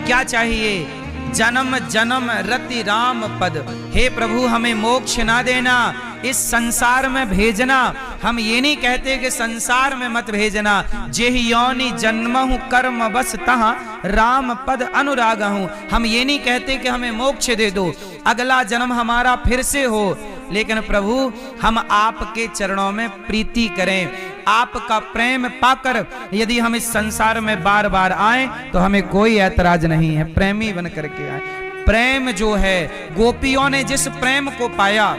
क्या चाहिए? जन्म जन्म रति राम पद। हे प्रभु हमें मोक्ष ना देना, इस संसार में भेजना। हम ये नहीं कहते कि संसार में मत भेजना। जेहि योनि जन्महु कर्म बस तहाँ राम पद अनुराग हूँ। हम ये नहीं कहते कि हमें मोक्ष दे दो, अगला जन्म हमारा फिर से हो, लेकिन प्रभु हम आपके चरणों में प्रीति करें, आपका प्रेम पाकर यदि हम इस संसार में बार बार आए तो हमें कोई ऐतराज नहीं है, प्रेमी बन करके आए। प्रेम जो है, गोपियों ने जिस प्रेम को पाया,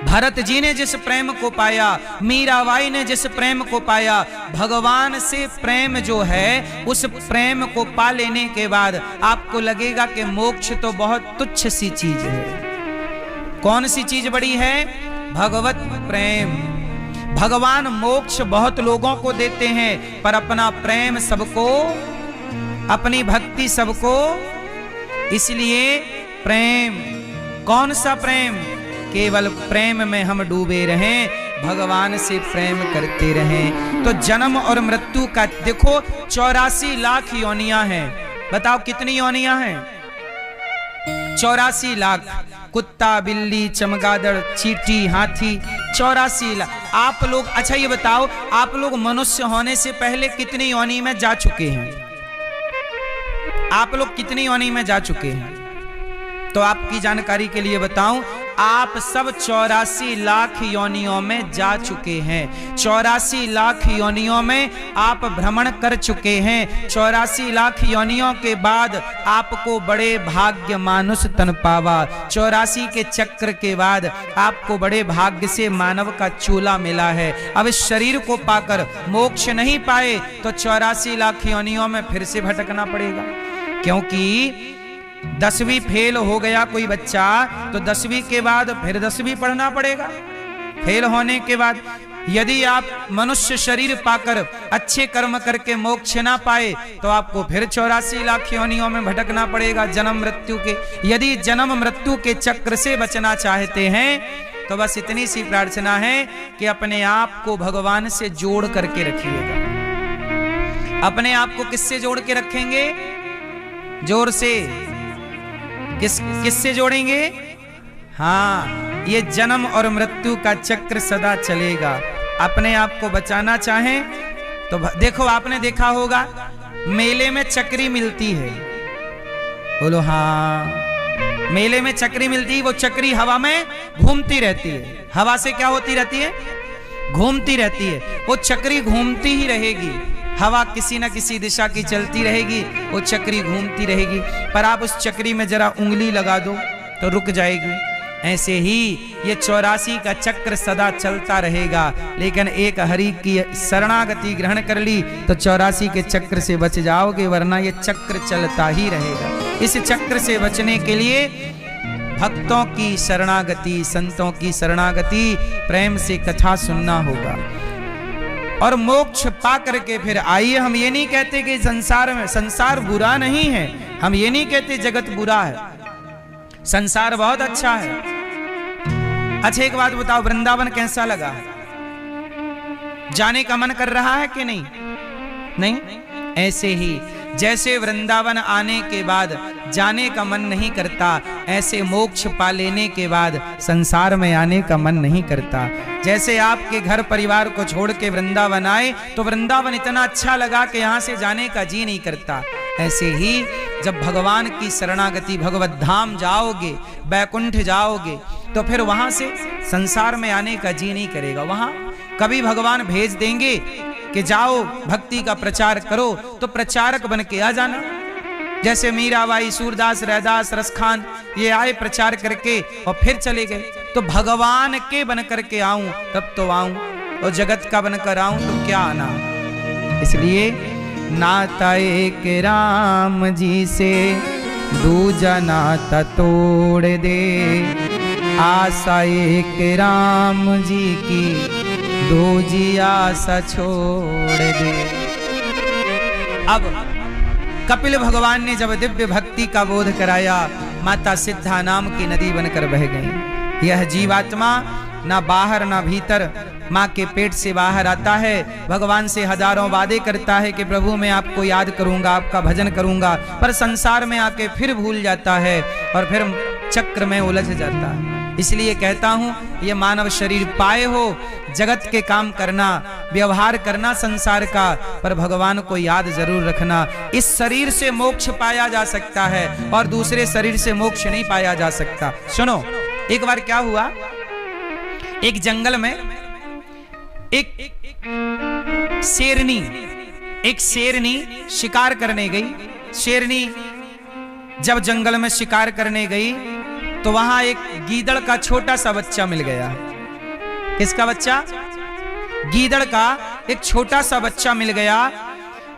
भरत जी ने जिस प्रेम को पाया, मीराबाई ने जिस प्रेम को पाया, भगवान से प्रेम जो है, उस प्रेम को पा लेने के बाद आपको लगेगा कि मोक्ष तो बहुत तुच्छ सी चीज है। कौन सी चीज बड़ी है? भगवत प्रेम। भगवान मोक्ष बहुत लोगों को देते हैं, पर अपना प्रेम सबको, अपनी भक्ति सबको। इसलिए प्रेम, कौन सा प्रेम? केवल प्रेम में हम डूबे रहें, भगवान से प्रेम करते रहें। तो जन्म और मृत्यु का देखो 84 लाख योनियां हैं। बताओ कितनी योनियां हैं? 84 लाख। कुत्ता, बिल्ली, चमगादड़, चींटी, हाथी, 84 लाख। आप लोग, अच्छा ये बताओ, आप लोग मनुष्य होने से पहले कितनी योनि में जा चुके हैं? आप लोग कितनी योनि में जा चुके हैं? तो आपकी जानकारी के लिए बताऊं, आप सब 84 लाख योनियों में जा चुके हैं। 84 लाख योनियों में आप भ्रमण कर चुके हैं। 84 लाख योनियों के बाद आपको बड़े भाग्य मानुष तन पावा। 84 के चक्र के बाद आपको बड़े भाग्य से मानव का चूला मिला है। अब इस शरीर को पाकर मोक्ष नहीं पाए तो 84 लाख योनियों में फिर से भटकना पड़ेगा। क्योंकि 10वीं फेल हो गया कोई बच्चा तो 10वीं के बाद फिर 10वीं पढ़ना पड़ेगा। फेल होने के बाद यदि आप मनुष्य शरीर पाकर अच्छे कर्म करके मोक्ष ना पाए तो आपको फिर 84 लाख योनियों में भटकना पड़ेगा जन्म मृत्यु के। यदि जन्म मृत्यु के चक्र से बचना चाहते हैं तो बस इतनी सी प्रार्थना है कि अपने आप को भगवान से जोड़ करके रखिएगा। अपने आप को किससे जोड़ के रखेंगे? जोर से। किससे जोड़ेंगे? हाँ, ये जन्म और मृत्यु का चक्र सदा चलेगा। अपने आप को बचाना चाहें तो देखो, आपने देखा होगा मेले में चक्री मिलती है। बोलो हाँ, मेले में चक्री मिलती है। वो चक्री हवा में घूमती रहती है। हवा से क्या होती रहती है? घूमती रहती है। वो चक्री घूमती ही रहेगी। हवा किसी न किसी दिशा की चलती रहेगी, वो चक्री घूमती रहेगी। पर आप उस चक्री में जरा उंगली लगा दो तो रुक जाएगी। ऐसे ही ये 84 का चक्र सदा चलता रहेगा। लेकिन एक हरि की शरणागति ग्रहण कर ली तो 84 के चक्र से बच जाओगे, वरना ये चक्र चलता ही रहेगा। इस चक्र से बचने के लिए भक्तों की शरणागति, संतों की शरणागति, प्रेम से कथा सुनना होगा और मोक्ष पा करके फिर आइए। हम ये नहीं कहते कि संसार बुरा नहीं है, हम ये नहीं कहते जगत बुरा है, संसार बहुत अच्छा है। अच्छा एक बात बताओ, वृंदावन कैसा लगा है? जाने का मन कर रहा है कि नहीं? नहीं? ऐसे ही जैसे वृंदावन आने के बाद जाने का मन नहीं करता, ऐसे मोक्ष पा लेने के बाद संसार में आने का मन नहीं करता। जैसे आपके घर परिवार को छोड़ के वृंदावन आए तो वृंदावन इतना अच्छा लगा कि यहाँ से जाने का जी नहीं करता। ऐसे ही जब भगवान की शरणागति, भगवत धाम जाओगे, बैकुंठ जाओगे तो फिर वहां से संसार में आने का जी नहीं करेगा। वहां कभी भगवान भेज देंगे कि जाओ भक्ति का प्रचार करो तो प्रचारक बन के आ जाना। जैसे मीराबाई, सूरदास, रैदास, रसखान ये आए प्रचार करके और फिर चले गए। तो भगवान के बन करके आऊं तब तो आऊं, और जगत का बनकर आऊं तो क्या आना। इसलिए नाता एक राम जी से दूजा नाता तोड़ दे, आशा एक राम जी की दूजी आशा छोड़ दे। अब कपिल भगवान ने जब दिव्य भक्ति का बोध कराया, माता सिद्धा नाम की नदी बनकर बह गई। यह जीवात्मा ना बाहर ना भीतर, माँ के पेट से बाहर आता है, भगवान से हजारों वादे करता है कि प्रभु मैं आपको याद करूंगा, आपका भजन करूंगा, पर संसार में आके फिर भूल जाता है और फिर चक्र में उलझ जाता है। इसलिए कहता हूं ये मानव शरीर पाए हो, जगत के काम करना, व्यवहार करना संसार का, पर भगवान को याद जरूर रखना। इस शरीर से मोक्ष पाया जा सकता है और दूसरे शरीर से मोक्ष नहीं पाया जा सकता। सुनो, एक बार क्या हुआ, एक जंगल में एक शेरनी शिकार करने गई। शेरनी जब जंगल में शिकार करने गई तो वहां एक गीदड़ का छोटा सा बच्चा मिल गया। किसका बच्चा? गीदड़ का एक छोटा सा बच्चा मिल गया।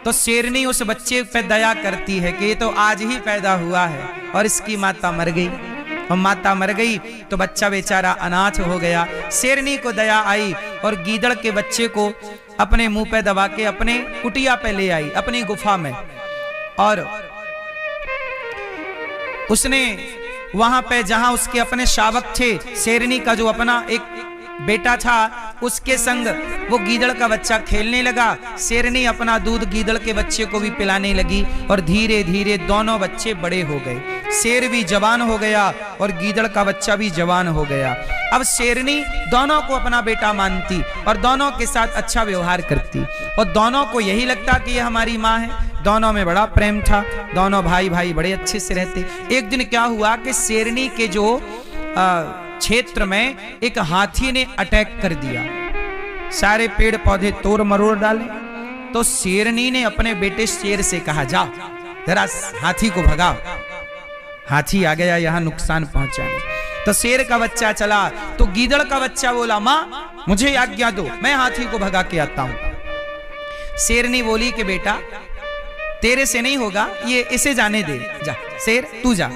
तो शेरनी उस बच्चे पे दया करती है कि ये तो आज ही पैदा हुआ है और इसकी माता मर गई, और माता मर गई तो बच्चा बेचारा अनाथ हो गया। शेरनी को दया आई और गीदड़ के बच्चे को अपने मुंह पे दबा के अपने कुटिया पे ले आई, अपनी गुफा में, और उसने वहां पे जहां उसके अपने शावक थे, शेरनी का जो अपना एक बेटा था, उसके संग वो गीदड़ का बच्चा खेलने लगा। शेरनी अपना दूध गीदड़ के बच्चे को भी पिलाने लगी और धीरे धीरे दोनों बच्चे बड़े हो गए। शेर भी जवान हो गया और गीदड़ का बच्चा भी जवान हो गया। अब शेरनी दोनों को अपना बेटा मानती और दोनों के साथ अच्छा व्यवहार करती और दोनों को यही लगता कि ये हमारी माँ है। दोनों में बड़ा प्रेम था, दोनों भाई भाई बड़े अच्छे से रहते। एक दिन क्या हुआ कि शेरनी के जो क्षेत्र में एक हाथी ने अटैक कर दिया, सारे पेड़ पौधे तोड़ मरोड़ डाले। तो शेरनी ने अपने बेटे शेर से कहा, जा जरा हाथी को भगाओ, हाथी आ गया यहाँ नुकसान पहुंचाने। तो शेर का बच्चा चला तो गीदड़ का बच्चा बोला, माँ मुझे आज्ञा दो, मैं हाथी को भगा के आता हूं। शेरनी बोली कि बेटा तेरे से नहीं होगा, ये इसे जाने दे, जा शेर तू जा।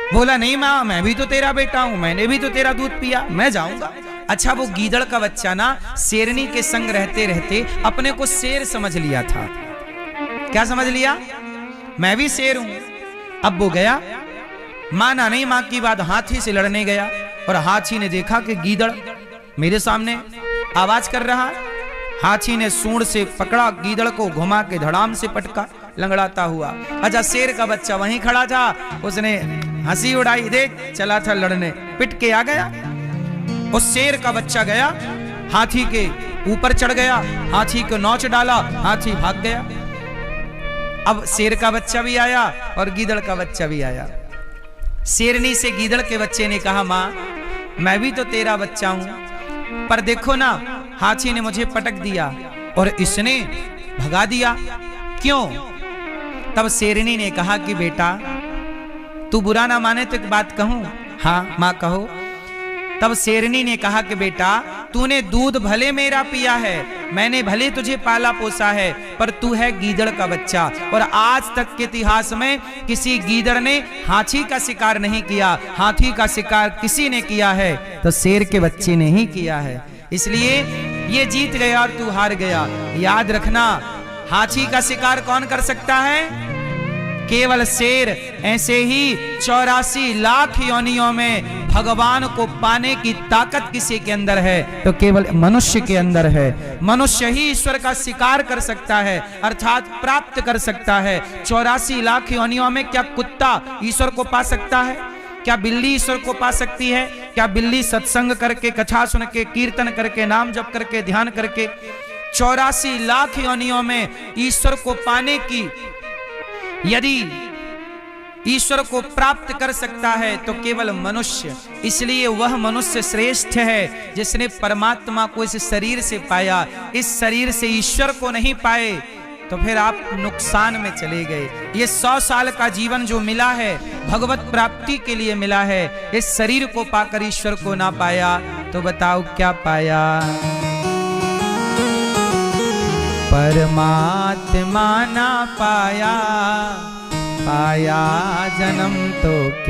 बोला नहीं माँ, मैं भी तो तेरा बेटा हूं, मैंने भी तो तेरा दूध पिया, मैं जाऊंगा। अच्छा, वो गीदड़ का बच्चा ना शेरनी के संग रहते रहते अपने को शेर समझ लिया था। क्या समझ लिया? मैं भी शेर हूं। अब वो गया, माना नहीं मां की बात, हाथी से लड़ने गया और हाथी ने देखा कि गीदड़ मेरे सामने आवाज कर रहा है। हाथी ने सूंड से पकड़ा, गीदड़ को घुमा के धड़ाम से पटका लंगड़ाता हुआ। अच्छा, शेर का बच्चा वहीं खड़ा था, उसने हंसी उड़ाई, देख चला था लड़ने, पिट के आ गया। उस शेर का बच्चा गया, हाथी के ऊपर चढ़ गया, हाथी को नोच डाला, हाथी भाग गया। अब शेर का बच्चा भी आया और गीदड़ का बच्चा भी आया। शेरनी से गीदड़ के बच्चे ने कहा, माँ मैं भी तो तेरा बच्चा हूं, पर देखो ना हाथी ने मुझे पटक दिया और इसने भगा दिया, क्यों? तब शेरनी ने कहा कि बेटा तू बुरा ना माने तो एक बात कहूं? हाँ माँ कहो। तब शेरनी ने कहा कि बेटा तूने दूध भले मेरा पिया है, मैंने भले तुझे पाला पोसा है, पर तू है गीदड़ का बच्चा और आज तक के इतिहास में किसी गीदड़ ने हाथी का शिकार नहीं किया। हाथी का शिकार किसी ने किया है तो शेर के बच्चे ने ही किया है। इसलिए ये जीत गया और तू हार गया। याद रखना, हाथी का शिकार कौन कर सकता है? केवल शेर। ऐसे ही 84 लाख योनियों में भगवान को पाने की ताकत किसी के अंदर है तो केवल मनुष्य के अंदर है। मनुष्य ही ईश्वर का शिकार कर सकता है, अर्थात प्राप्त कर सकता है। 84 लाख योनियों में क्या कुत्ता ईश्वर को पा सकता है? क्या बिल्ली ईश्वर को पा सकती है? क्या बिल्ली सत्संग करके, कथा सुन के, कीर्तन करके, नाम जप करके, ध्यान करके 84 लाख योनियों में ईश्वर को पाने की, यदि ईश्वर को प्राप्त कर सकता है तो केवल मनुष्य। इसलिए वह मनुष्य श्रेष्ठ है जिसने परमात्मा को इस शरीर से पाया। इस शरीर से ईश्वर को नहीं पाए तो फिर आप नुकसान में चले गए। ये 100 साल का जीवन जो मिला है भगवत प्राप्ति के लिए मिला है, इस शरीर को पाकर ईश्वर को ना पाया तो बताओ क्या पाया? परमात्मा ना पाया, पाया जन्म तो क्या